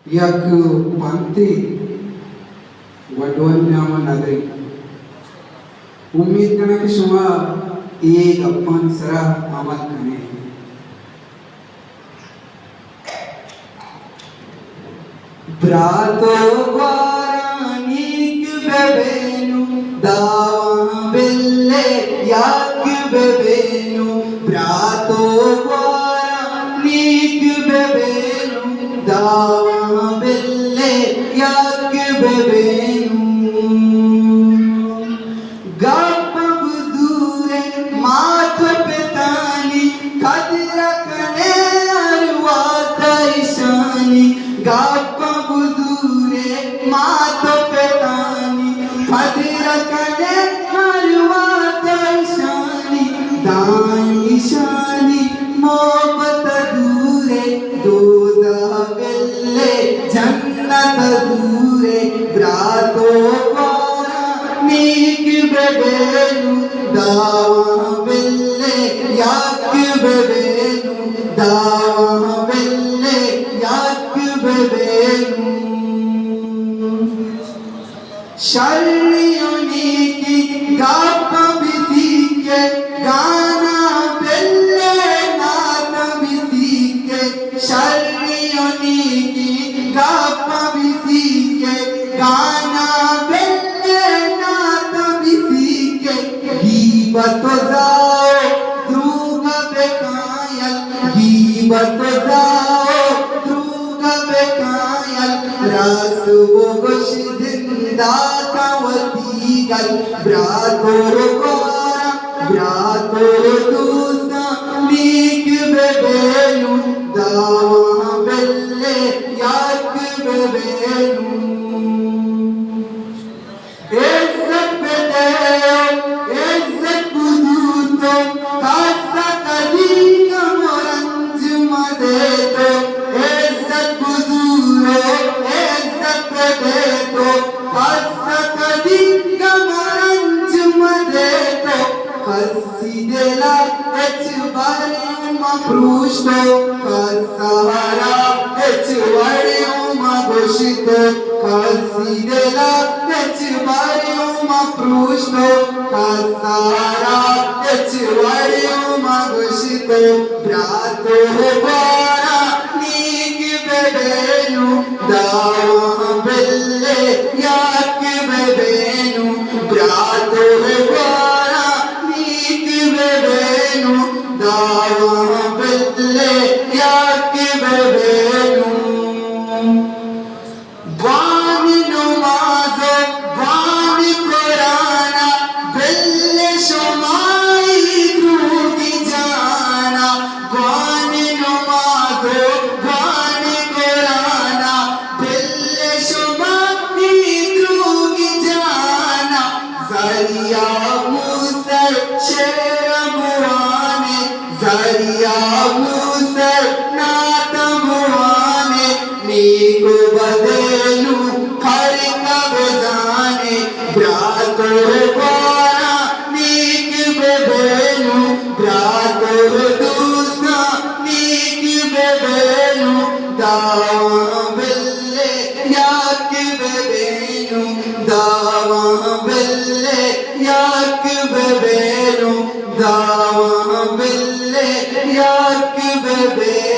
yak panti वडवन्यामा नदरी उम्मीद करना कि शुमा एक अपन सरा अमल करने ब्रातो वारानिक बेबेनु दावा बिल्ले याक बेबेनु ब्रातो वारानिक बेबेनु दावा बिल्ले याक बेबेनु गप्प बुजुरे माथ पे तानी खदरा कने अरवाता ईशानी गप्प बुजुरे माथ पे तानी खदरा कने अरवाता ईशानी दान ईशानी मोहब्बत दूरे दोजा बिल्ले जन्नत दूरे ब्रातो नीक बेबेनु दावा बिल्ले याक बेबेनु दावा बिल्ले याक बेबेनु शर्रियोनी की गाप बिसी के गाना बिल्ले नात बिसी के शर्रियोनी की गाप बिसी के गाना गिबत जाओ द्रुग बेकायल गिबत जाओ द्रुग बेकायल रास वो गोश जिंदा कावती गल ब्रातोर कोरा ब्रातोर दूसना नीक बेबेनु दावा बिल्ले याक बेबेनु Considera Prusto, Kasahara, Echuvariuma Goshito, Considera Echuvariuma Prusto, Kasahara, Echuvariuma Goshito, Brato Bara, Nik Bebenu, Dawa Belle, Yak Bebenu, Brato Bara, Nik Bebenu, Dawa Belle, Yak Bebenu. Bani Namazo, Bani Qurana, Belle Shumai Drugi Jana, Bani Namazo, Bani Qurana, Belle Shumai Drugi Jana, Zariya Musal Sheramuane, Zariya Musal Natamuane, Niku Badelu Karika Bazane, Brator Bara, Nik Bebenu, Brator Dusna, Nik Bebenu, Dawa Belle, Yak Bebenu, Dawa Belle, Yak Bebenu, Dawa Belle, Yak Bebenu.